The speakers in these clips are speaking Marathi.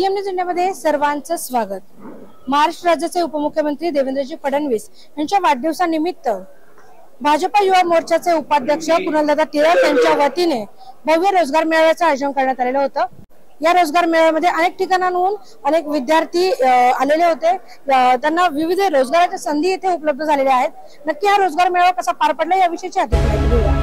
पीएम न्यूज इंडियामध्ये सर्वांचं स्वागत। महाराष्ट्र राज्याचे उपमुख्यमंत्री देवेंद्रजी फडणवीस यांच्या वाढदिवसानिमित्त भाजपा युवा मोर्चाचे उपाध्यक्ष कुणालदादा टिळक यांच्या वतीने भव्य रोजगार मेळाव्याचं आयोजन करण्यात आलेलं होतं। या रोजगार मेळाव्यामध्ये अनेक ठिकाणांहून अनेक विद्यार्थी आलेले होते। त्यांना विविध रोजगाराच्या संधी इथे उपलब्ध झालेल्या आहेत। नक्की हा रोजगार मेळावा कसा पार पडला याविषयीची अधिक माहिती घेऊया।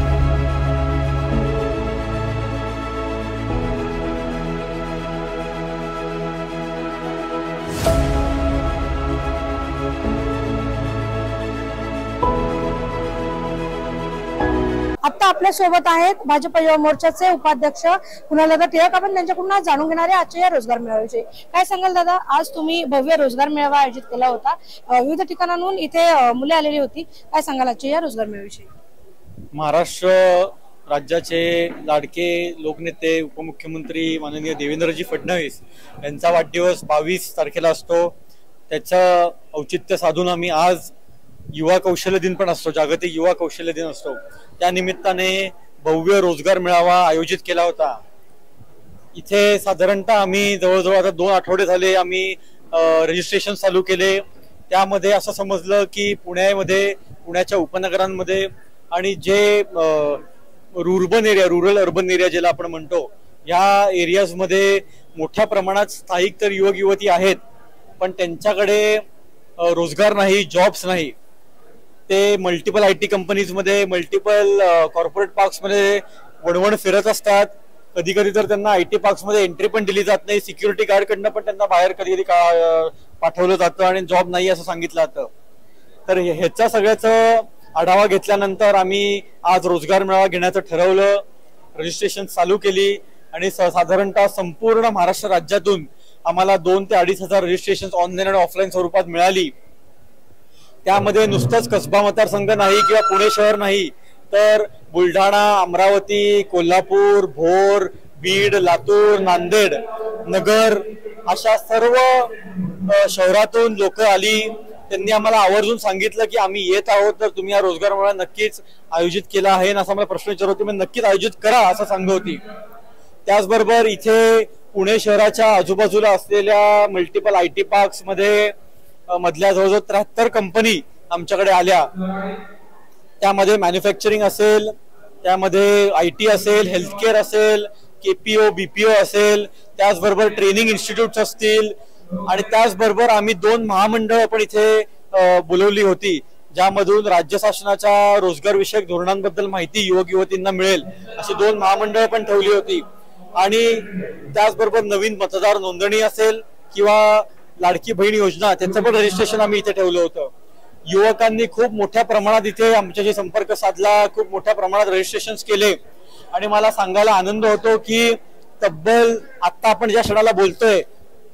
आता आपल्या सोबत आहेत भाजप युवा मोर्चाचे उपाध्यक्ष कुणालदादा टिळक। आपण त्यांच्याकडून आज जाणून घेणार आहे आजच्या या रोजगार मेळाव्याविषयी। काय सांगाल दादा, आज तुम्ही भव्य रोजगार मेळावा आयोजित केला होता, विविध ठिकाणांहून इथे मुले आलेली होती, काय सांगाल आजच्या या रोजगार मेळाव्याविषयी? महाराष्ट्र राज्याचे लाडके लोकनेते उपमुख्यमंत्री माननीय देवेंद्रजी फडणवीस यांचा वाढदिवस 22 तारखेला असतो। त्याचं औचित्य साधून आम्ही आज युवा कौशल्य दिन पण असतो, जागतिक युवा कौशल्य दिन असतो, त्या निमित्ताने भव्य रोजगार मेळावा आयोजित केला होता। इथे साधारणतः आम्ही जवळजवळ आता 2 आठवडे झाले आम्ही रजिस्ट्रेशन चालू केले। त्यामध्ये असं समजलं की पुण्याच्या उपनगरांमध्ये आणि जे रूरल अर्बन एरिया ज्याला आपण म्हणतो, या एरियाज मध्ये मोठ्या प्रमाणात स्थायिक तर युवक युवती आहेत, पण त्यांच्याकडे रोजगार नाही, जॉब्स नाही। ते मल्टिपल IT कंपनीज मध्ये, मल्टिपल कॉर्पोरेट पार्क्स मध्ये वणवण फिरत असतात। कधी कधी तर त्यांना IT पार्क्स मध्ये एंट्री पण दिली जात नाही, सिक्युरिटी गार्ड कडनं पण त्यांना बाहेर कधी पाठवलं जातं आणि जॉब नाही असं सांगितलं जातं। तर ह्याचा सगळ्याचा आढावा घेतल्यानंतर आम्ही आज रोजगार मेळावा घेण्याचं ठरवलं, रजिस्ट्रेशन चालू केली आणि साधारणतः संपूर्ण महाराष्ट्र राज्यातून आम्हाला 2 ते 2.5 हजार रजिस्ट्रेशन ऑनलाईन आणि ऑफलाईन स्वरूपात मिळाली। त्यामध्ये नुसतंच कसबा मतदारसंघ नाही किंवा पुणे शहर नाही, तर बुलढाणा, अमरावती, कोल्हापूर, भोर, बीड, लातूर, नांदेड, नगर अशा सर्व शहरातून लोक आली। त्यांनी आम्हाला आवर्जून सांगितलं की आम्ही येत आहोत, तर तुम्ही हा रोजगार मेळावा नक्कीच आयोजित केला आहे ना, असं मला प्रश्न विचारत होते, मी नक्कीच आयोजित करा असं सांगत होती। त्याचबरोबर इथे पुणे शहराच्या आजूबाजूला असलेल्या मल्टिपल IT पार्क्स मध्ये मधल्या जवळजवळ 73 कंपनी आमच्याकडे आल्या। त्यामध्ये मॅन्युफॅक्चरिंग असेल, त्यामध्ये IT असेल, हेल्थकेअर असेल, KPO BPO असेल, त्याचबरोबर ट्रेनिंग इन्स्टिट्यूट्स असतील आणि त्याचबरोबर आम्ही 2 महामंडळ पण इथे बोलवली होती, ज्यामधून राज्य शासनाच्या रोजगार विषयक धोरणांबद्दल माहिती युवक युवतींना मिळेल अशी 2 महामंडळ पण ठेवली होती। आणि त्याचबरोबर नवीन मतदार नोंदणी असेल किंवा लाडकी बहीण योजना, त्याचं पण रजिस्ट्रेशन आम्ही इथे ठेवलं होतं। युवकांनी खूप मोठ्या प्रमाणात इथे आमच्याशी संपर्क साधला, खूप मोठ्या प्रमाणात रजिस्ट्रेशन केले आणि मला सांगायला आनंद होतो की तब्बल आता आपण ज्या क्षणाला बोलतोय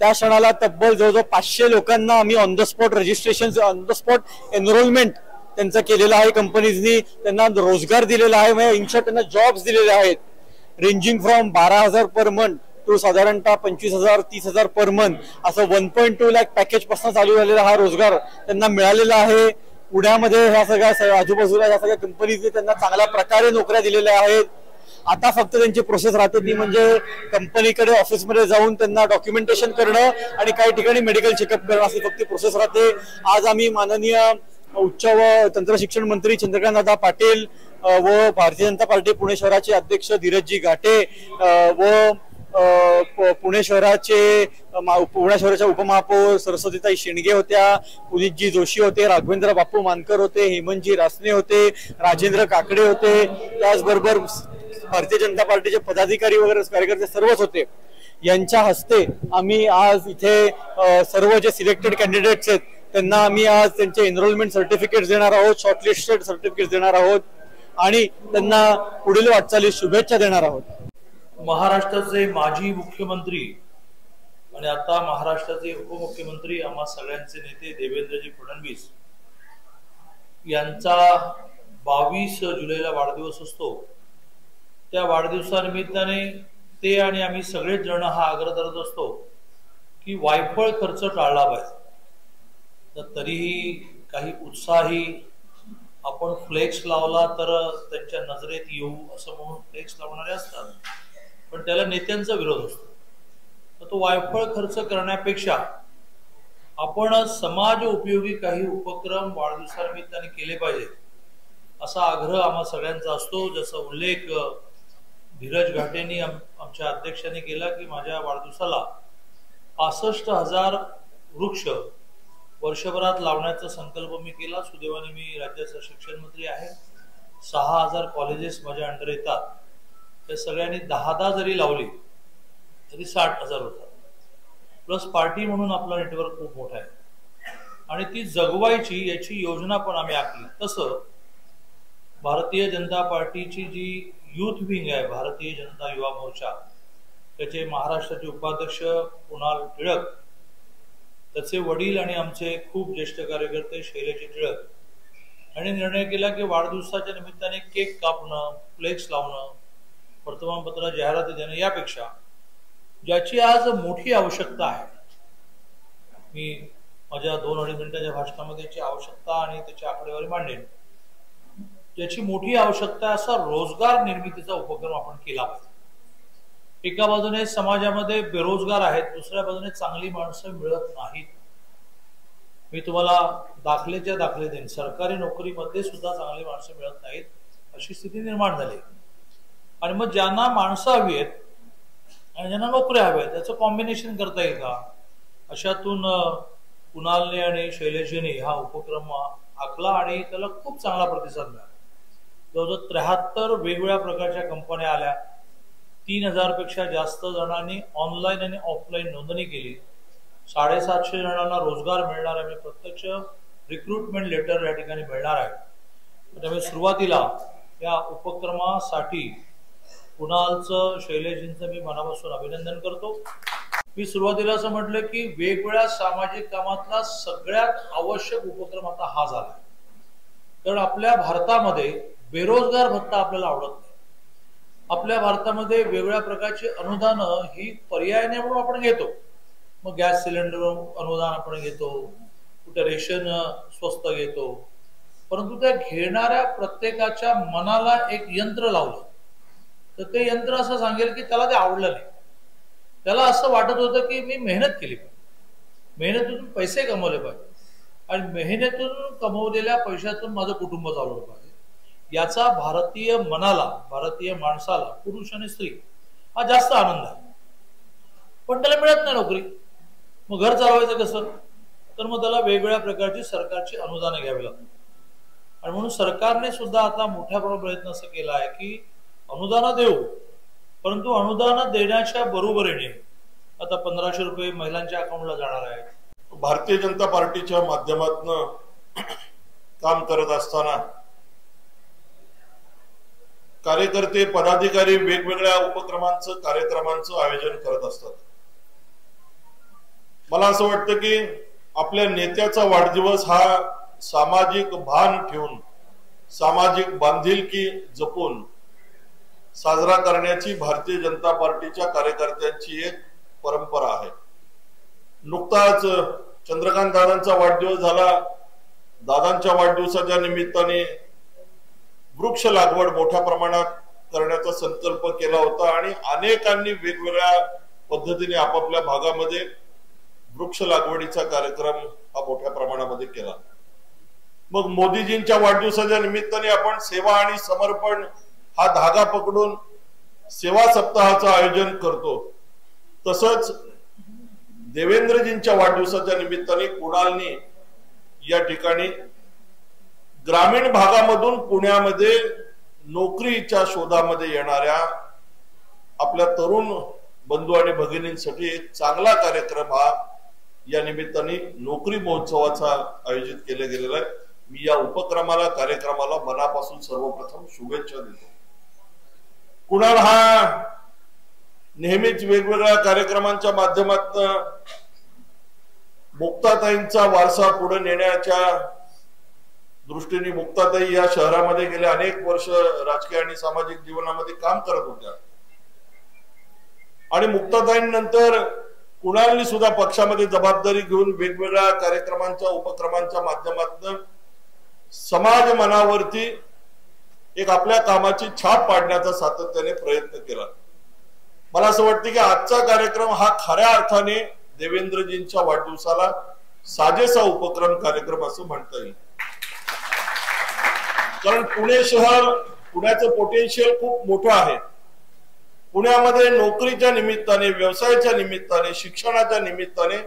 त्या क्षणाला तब्बल जवळजवळ 500 लोकांना आम्ही on the spot registration, on the spot enrolment त्यांचं केलेलं आहे। कंपनीजनी त्यांना रोजगार दिलेला आहे, म्हणजे इन शॉर्ट त्यांना जॉब्स दिलेले आहेत, ranging from 12,000 per month to साधारणतः 25,000 30,000 पर मंथ, असं 1.2 लाख पॅकेज पासून चालू झालेला हा रोजगार त्यांना मिळालेला आहे। पुण्यामध्ये ह्या सगळ्या आजूबाजूला ह्या सगळ्या कंपनीजने त्यांना चांगल्या प्रकारे नोकऱ्या दिलेल्या आहेत। आता फक्त त्यांची प्रोसेस राहते ती म्हणजे कंपनीकडे ऑफिसमध्ये जाऊन त्यांना डॉक्युमेंटेशन करणं आणि काही ठिकाणी मेडिकल चेकअप करणं, अशी फक्त प्रोसेस राहते। आज आम्ही माननीय उच्च व तंत्र शिक्षण मंत्री चंद्रकांतदादा पाटील व भारतीय जनता पार्टी पुणे शहराचे अध्यक्ष धीरजजी घाटे व पुणे शहराच्या उपमहापौर सरस्वतीताई शेंडगे होत्या, पुनीतजी जोशी होते, राघवेंद्र बापू मानकर होते, हेमंतजी रासने होते, राजेंद्र काकडे होते, त्याचबरोबर भारतीय जनता पार्टीचे पदाधिकारी वगैरे कार्यकर्ते सर्वच होते। यांच्या हस्ते आम्ही आज इथे सर्व जे सिलेक्टेड कॅन्डिडेट्स आहेत त्यांना आम्ही आज त्यांचे एनरोलमेंट सर्टिफिकेट्स देणार आहोत, शॉर्टलिस्टेड सर्टिफिकेट्स देणार आहोत आणि त्यांना पुढील वाटचालीस शुभेच्छा देणार आहोत। महाराष्ट्राचे माजी मुख्यमंत्री आणि आता महाराष्ट्राचे उपमुख्यमंत्री आम्हा सगळ्यांचे नेते देवेंद्रजी फडणवीस यांचा 22 जुलैला वाढदिवस असतो। त्या वाढदिवसानिमित्ताने ते आणि आम्ही सगळेच जण हा आग्रह करत असतो की वायफळ खर्च टाळला पाहिजे। तरीही काही उत्साही आपण फ्लेक्स लावला तर त्यांच्या नजरेत येऊ असं म्हणून फ्लेक्स लावणारे असतात, पण त्याला नेत्यांचा विरोध असतो। तर तो वायफळ खर्च करण्यापेक्षा आपण समाज उपयोगी काही उपक्रम वाढदिवसानिमित्ताने केले पाहिजे असा आग्रह आम्हा सगळ्यांचा असतो. जसा उल्लेख धीरज घाटेंनी आमच्या अध्यक्षांनी केला की माझ्या वाढदिवसाला 65,000 वृक्ष वर्षभरात लावण्याचा संकल्प मी केला. सुदैवाने मी राज्याचा शिक्षण मंत्री आहे. 6,000 कॉलेजेस माझ्या अंडर येतात. त्या सगळ्यांनी 10 जरी लावली तरी 60,000 होतात. प्लस पार्टी म्हणून आपला नेटवर्क खूप मोठा आहे आणि ती जगवायची याची योजना पण आम्ही आखली. तसं भारतीय जनता पार्टीची जी युथ विंग आहे, भारतीय जनता युवा मोर्चा, त्याचे महाराष्ट्राचे उपाध्यक्ष कुणाल टिळक, त्याचे वडील आणि आमचे खूप ज्येष्ठ कार्यकर्ते शैलेश टिळक यांनी निर्णय केला की वाढदिवसाच्या निमित्ताने केक कापणं, फ्लेक्स लावणं, वर्तमानपत्रात जाहिराती देणं यापेक्षा ज्याची आज मोठी आवश्यकता आहे, मी माझ्या 2-2.5 मिनिटाच्या भाषणामध्ये याची आवश्यकता आणि त्याची आकडेवारी मांडेन, ज्याची मोठी आवश्यकता असा रोजगार निर्मितीचा उपक्रम आपण केला पाहिजे. एका बाजूने समाजामध्ये बेरोजगार आहेत, दुसऱ्या बाजूने चांगली माणसं मिळत नाहीत. मी तुम्हाला दाखलेच्या दाखले देईन. सरकारी नोकरीमध्ये सुद्धा चांगली माणसं मिळत नाहीत अशी स्थिती निर्माण झाली. आणि मग ज्यांना माणसं हवी आहेत आणि ज्यांना नोकऱ्या हव्या आहेत त्याचं कॉम्बिनेशन करता येईल का? अशातून कुणालने आणि शैलेशने हा उपक्रम आखला आणि त्याला खूप चांगला प्रतिसाद मिळाला. जवळजवळ 73 वेगवेगळ्या प्रकारच्या कंपन्या आल्या. 3,000 पेक्षा जास्त जणांनी ऑनलाईन आणि ऑफलाईन नोंदणी केली. 750 जणांना रोजगार मिळणार आहे. प्रत्यक्ष रिक्रुटमेंट लेटर या ठिकाणी मिळणार आहे. त्यामुळे सुरुवातीला या उपक्रमासाठी कुणालचं, शैलेशजींचं मी मनापासून अभिनंदन करतो. मी सुरुवातीला असं म्हटलं की वेगवेगळ्या सामाजिक कामातला सगळ्यात आवश्यक उपक्रम आता हा झाला. कारण आपल्या भारतामध्ये बेरोजगार भत्ता आपल्याला आवडत नाही. आपल्या भारतामध्ये वेगवेगळ्या प्रकारची अनुदानं ही पर्यायाने म्हणून आपण घेतो. मग गॅस सिलेंडर अनुदान आपण घेतो, कुठे रेशन स्वस्त घेतो, परंतु त्या घेणाऱ्या प्रत्येकाच्या मनाला एक यंत्र लावलं तर ते यंत्र असं सांगेल की त्याला ते आवडलं नाही. त्याला असं वाटत होतं की मी मेहनत केली पाहिजे, मेहनतीतून पैसे कमवले पाहिजे आणि मेहनतीतून कमवलेल्या पैशातून माझं कुटुंब चालवलं पाहिजे. याचा भारतीय मनाला, भारतीय माणसाला, पुरुष आणि स्त्री हा जास्त आनंद आहे. पण त्याला मिळत नाही नोकरी. मग घर चालवायचं कसं? तर मग त्याला वेगवेगळ्या प्रकारची सरकारची अनुदानं घ्यावी लागतात. आणि म्हणून सरकारने सुद्धा आता मोठ्या प्रयत्न असं केला आहे की अनुदानं देऊ, परंतु अनुदान देण्याच्या बरोबरीने आता 1,500 रुपये महिलांच्या अकाउंटला जाणार आहे. भारतीय जनता पार्टीच्या माध्यमातून काम करत असताना कार्यकर्ते, पदाधिकारी वेगवेगळ्या उपक्रमांचं, कार्यक्रमांचं आयोजन करत असतात. मला असं वाटतं की आपल्या नेत्याचा वाढदिवस हा सामाजिक भान ठेवून, सामाजिक बांधिलकी जपून साजरा करण्याची भारतीय जनता पार्टीच्या कार्यकर्त्यांची एक परंपरा आहे. नुकताच चंद्रकांत दादांचा वाढदिवस झाला. दादांच्या वाढदिवसाच्या निमित्ताने वृक्ष लागवड मोठ्या प्रमाणात करण्याचा संकल्प केला होता आणि अनेकांनी वेगवेगळ्या पद्धतीने आपापल्या भागामध्ये वृक्ष लागवडीचा कार्यक्रम हा मोठ्या प्रमाणामध्ये केला. मग मोदीजींच्या वाढदिवसाच्या निमित्ताने आपण सेवा आणि समर्पण हा धागा पकडून सेवा सप्ताहाचं आयोजन करतो. तसंच देवेंद्रजींच्या वाढदिवसाच्या निमित्ताने कुणालनी या ठिकाणी ग्रामीण भागामधून पुण्यामध्ये नोकरीच्या शोधामध्ये येणाऱ्या आपल्या तरुण बंधू आणि भगिनींसाठी एक चांगला कार्यक्रम हा या निमित्ताने नोकरी महोत्सवाचा आयोजित केला गेलेला आहे. मी या उपक्रमाला, कार्यक्रमाला मनापासून सर्वप्रथम शुभेच्छा देतो. कुणाल हा नेहमीच वेगवेगळ्या कार्यक्रमांच्या माध्यमातून मुक्ताताईंचा वारसा पुढे नेण्याच्या दृष्टीने, मुक्ताताई या शहरामध्ये गेले अनेक वर्ष राजकीय आणि सामाजिक जीवनामध्ये काम करत होत्या आणि मुक्ताताईंनंतर कुणालनी सुद्धा पक्षामध्ये जबाबदारी घेऊन वेगवेगळ्या कार्यक्रमांच्या, उपक्रमांच्या माध्यमातून समाज मनावरती एक आपल्या कामाची छाप पाडण्याचा सातत्याने प्रयत्न केला. मला असं वाटतं की आजचा कार्यक्रम हा खऱ्या अर्थाने देवेंद्रजींच्या वाढदिवसाला साजेसा उपक्रम कार्यक्रम असं म्हणता येईल. कारण पुणे शहर, पुण्याचं पोटेन्शियल खूप मोठं आहे. पुण्यामध्ये नोकरीच्या निमित्ताने, व्यवसायाच्या निमित्ताने, शिक्षणाच्या निमित्ताने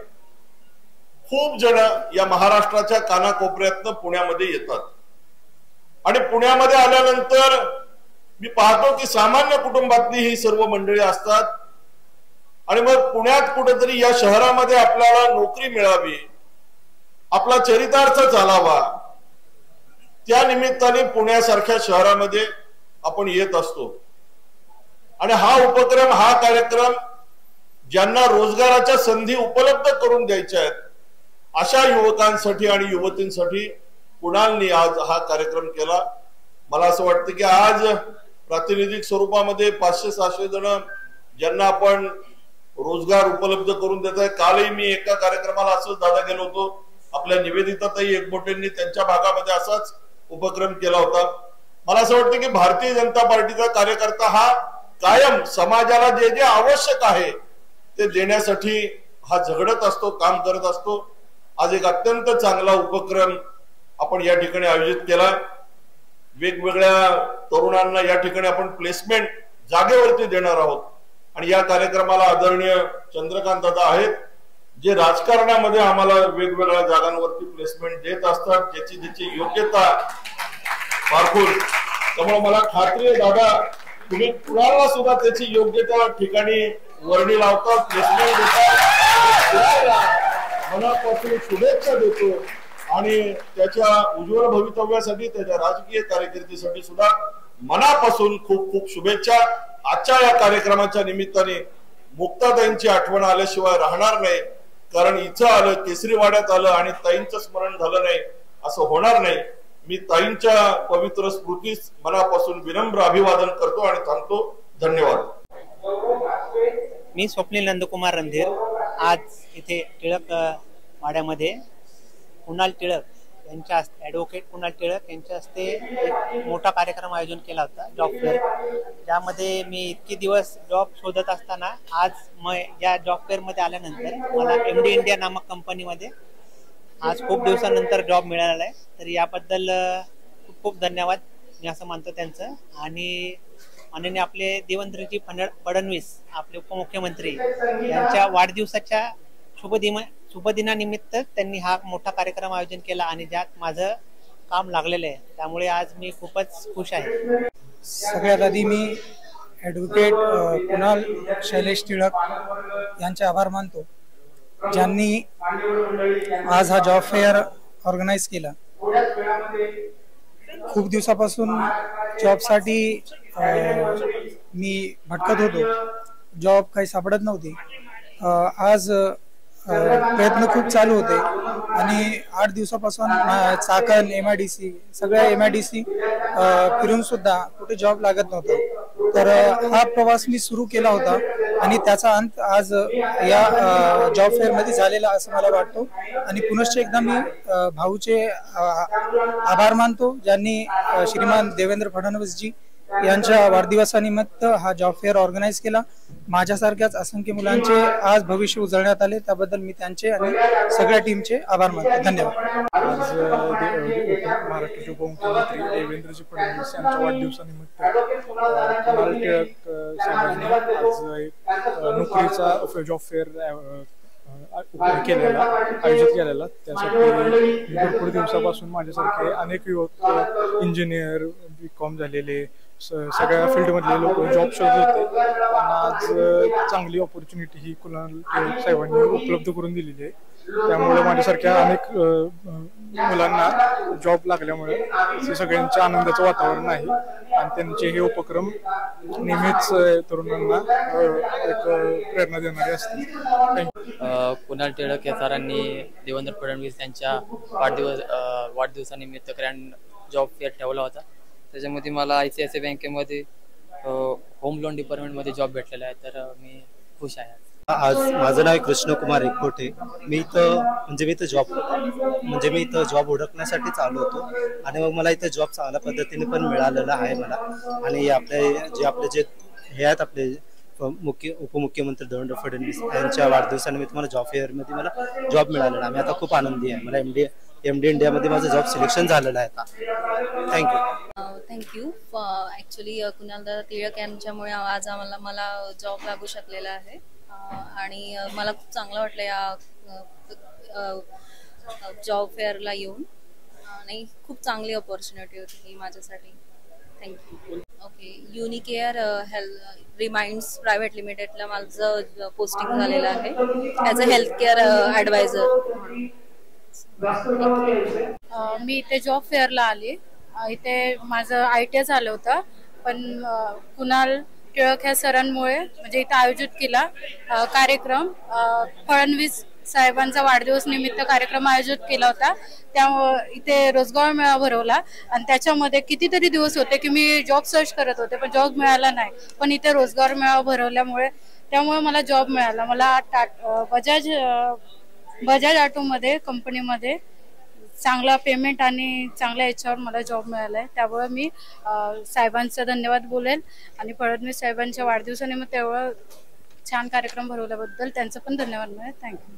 खूप जण या महाराष्ट्राच्या कानाकोपऱ्यातनं पुण्यामध्ये येतात. आणि पुण्यामध्ये आल्यानंतर मी पाहतो की सामान्य कुटुंबातली ही सर्व मंडळी असतात. आणि मग पुण्यात कुठेतरी या शहरामध्ये आपल्याला नोकरी मिळावी, आपला चरितार्थ चालावा, त्या निमित्ताने पुण्यासारख्या शहरामध्ये आपण येत असतो. आणि हा उपक्रम, हा कार्यक्रम ज्यांना रोजगाराच्या संधी उपलब्ध करून द्यायच्या आहेत अशा युवकांसाठी आणि युवतींसाठी कुणालनी आज हा कार्यक्रम केला. मला असं वाटतं की आज प्रातिनिधिक स्वरूपामध्ये 500-600 जण ज्यांना आपण रोजगार उपलब्ध करून देत आहे. कालही मी एका कार्यक्रमाला असंच दादा गेलो होतो. आपल्या निवेदिताताई एकबोटेंनी त्यांच्या भागामध्ये असाच उपक्रम केला होता. मला असं वाटतं की भारतीय जनता पार्टीचा कार्यकर्ता हा कायम समाजाला जे जे आवश्यक आहे ते देण्यासाठी हा झगडत असतो, काम करत असतो. आज एक अत्यंत चांगला उपक्रम आपण या ठिकाणी आयोजित केला. वेगवेगळ्या तरुणांना या ठिकाणी आपण प्लेसमेंट जागेवरती देणार आहोत. आणि या कार्यक्रमाला आदरणीय चंद्रकांत दादा आहेत, जे राजकारणामध्ये आम्हाला वेगवेगळ्या जागांवरती प्लेसमेंट देत असतात, ज्याची ज्याची योग्यता पारखून. त्यामुळे मला खात्री आहे दादा, तुम्ही कुणाला सुद्धा त्याची योग्यता ठिकाणी वर्णी लावतात, प्लेसमेंट देतात. मनापासून शुभेच्छा देतो आणि त्याच्या उज्ज्वल भवितव्यासाठी, त्याच्या राजकीय कारकिर्दीसाठी सुद्धा मनापासून खूप खूप शुभेच्छा. आजच्या या कार्यक्रमाच्या निमित्ताने मुक्ताताईंची आठवण आल्याशिवाय राहणार नाही. कारण इथं आलं, केसरीवाड्यात आलं आणि ताईंचं स्मरण झालं नाही असं होणार नाही. मी ताईंच्या पवित्र स्मृतीस मनापासून विनम्र अभिवादन करतो आणि थांबतो. धन्यवाद. मी स्वप्नील नंदकुमार रणधीर आज इथे टिळक वाड्यामध्ये कुणाल टिळक यांच्या हस्ते, ॲडव्होकेट कुणाल टिळक यांच्या हस्ते एक मोठा कार्यक्रम आयोजन केला होता, जॉब फेअर. ज्यामध्ये मी इतके दिवस जॉब शोधत असताना आज या जॉब फेअरमध्ये आल्यानंतर मला MD इंडिया नामक कंपनीमध्ये आज खूप दिवसानंतर जॉब मिळालेला आहे. तर याबद्दल खूप खूप धन्यवाद मी असं मानतो त्यांचं. आणि माननीय आपले देवेंद्रजी फडणवीस, आपले उपमुख्यमंत्री यांच्या वाढदिवसाच्या शुभदिनानिमित्त त्यांनी हा मोठा कार्यक्रम आयोजन केला आणि ज्यात माझं काम लागलेलं आहे. त्यामुळे आज मी खूपच खुश आहे. सगळ्यात आधी मी ॲडव्होकेट कुणाल शैलेश टिळक यांचे आभार मानतो, ज्यांनी आज हा जॉब फेअर ऑर्गनाईज केला. खूप दिवसापासून जॉबसाठी मी भटकत होतो, जॉब काही सापडत नव्हती. आज प्रयत्न खूप चालू होते आणि 8 दिवसापासून चाकण, MIDC, सगळ्या MIDC फिरून सुद्धा कुठे जॉब लागत नव्हता. तर हा प्रवास मी सुरू केला होता आणि त्याचा अंत आज या जॉब फेअर मध्ये झालेला असं मला वाटतो. आणि पुनश्च एकदा मी भाऊचे आभार मानतो, ज्यांनी श्रीमान देवेंद्र फडणवीसजी यांच्या वाढदिवसानिमित्त हा जॉब फेअर ऑर्गनाईज केला. माझ्यासारख्याच असंख्य मुलांचे आज भविष्य उजळण्यात आले, त्याबद्दल मी त्यांचे आणि सगळ्या टीमचे आभार मानतो. धन्यवाद. आज महाराष्ट्राचे उपमुख्यमंत्री देवेंद्रजी फडणवीस यांच्या वाढदिवसानिमित्त कुणाल टिळक साहेबांनी आज नोकरीचा जॉब फेअर आयोजित केलेला. त्यासाठी भरपूर दिवसापासून माझ्यासारखे अनेक युवक, इंजिनियर, BCom झालेले, सगळ्या फील्डमधले लोक जॉब शोधत होते. त्यांना आज चांगली ऑपॉर्च्युनिटी ही कुणाल टिळक साहेबांनी उपलब्ध करून दिलेली आहे. त्यामुळे माझ्यासारख्या अनेक मुलांना जॉब लागल्यामुळे सगळ्यांच्या आनंदाचं वातावरण आहे आणि त्यांचे हे उपक्रम नेहमीच तरुणांना एक प्रेरणा देणारे असतील. कुणाल टिळक या सरांनी देवेंद्र फडणवीस यांच्या वाढदिवसानिमित्त ग्रँड जॉब फेअर ठेवला होता. त्याच्यामध्ये मला ICICI बँकेमध्ये होम लोन डिपार्टमेंटमध्ये जॉब भेटलेला आहे. तर मी खुश आहे. आज माझं नाव कृष्णकुमार एकबोटे. मी इथं जॉब ओळखण्यासाठीच आलो होतो आणि मग मला इथं जॉब चांगल्या पद्धतीने पण मिळालेला आहे मला. आणि आपले जे हे आहेत, आपले उपमुख्यमंत्री देवेंद्र फडणवीस यांच्या वाढदिवसानिमित्त मला जॉब फेअरमध्ये मला जॉब मिळालेला. मी आता खूप आनंदी आहे. मला एमडी इंडियामध्ये माझं जॉब सिलेक्शन झालेलं आहे आता. थँक्यू. ॲक्च्युली कुणालदादा टिळक यांच्यामुळे आज मला जॉब लागू शकलेला आहे आणि मला खूप चांगलं वाटलं या जॉब फेअरला येऊन आणि खूप चांगली अपॉर्च्युनिटी होती ही माझ्यासाठी. Thank you. Okay. Unicare health reminds private लिमिटेडला माझं पोस्टिंग झालेलं आहे as a health care advisor. मी इथे जॉब फेअरला आले. इथे माझं ITI झालं होतं पण कुणाल टिळक ह्या सरांमुळे म्हणजे इथे आयोजित केला कार्यक्रम. फडणवीस साहेबांचा वाढदिवस निमित्त कार्यक्रम आयोजित केला होता. त्यामुळे इथे रोजगार मेळावा भरवला आणि त्याच्यामध्ये कितीतरी दिवस होते की मी जॉब सर्च करत होते पण जॉब मिळाला नाही. पण इथे रोजगार मेळावा भरवल्यामुळे त्यामुळे मला जॉब मिळाला. मला बजाज ऑटोमध्ये कंपनीमध्ये चांगला पेमेंट आणि चांगल्या याच्यावर मला जॉब मिळाला आहे. त्यामुळे मी साहेबांचा धन्यवाद बोलेल आणि फडणवीस साहेबांच्या वाढदिवसानिमित्त एवढं छान कार्यक्रम भरवल्याबद्दल त्यांचं पण धन्यवाद मिळेल. थँक्यू.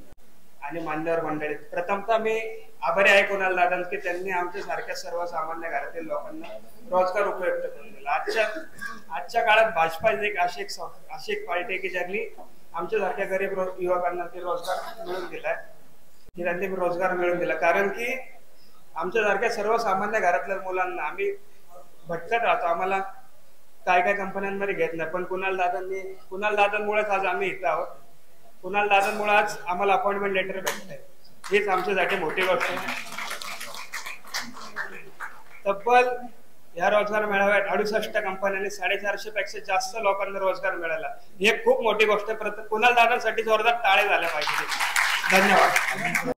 आणि मान्यवर मंडळी, प्रथमतः मी आभारी आहे कुणाल दादा की त्यांनी आमच्या सारख्या सर्वसामान्य घरातील लोकांना रोजगार उपयुक्त करून दिला. आजच्या काळात भाजपा अशी एक पार्टी आहे की ज्यांनी आमच्या सारख्या गरीब युवकांना ते रोजगार मिळवून दिलाय. त्यांनी रोजगार मिळवून दिला कारण की आमच्या सारख्या सर्वसामान्य घरातल्या मुलांना आम्ही भटकत राहतो. आम्हाला काय कंपन्यांमध्ये घेत नाही पण कुणाल दादांमुळेच आज आम्ही इथं आहोत. कुणाल दादांमुळे आज आम्हाला अपॉइंटमेंट लेटर भेटत आहे. हीच आमच्यासाठी मोठी गोष्ट आहे. तब्बल या रोजगार मेळाव्यात 68 कंपन्यांनी 450 पेक्षा जास्त लोकांना रोजगार मिळाला. ही एक खूप मोठी गोष्ट आहे. कुणाल दादांसाठी जोरदार टाळे झाले पाहिजे. धन्यवाद.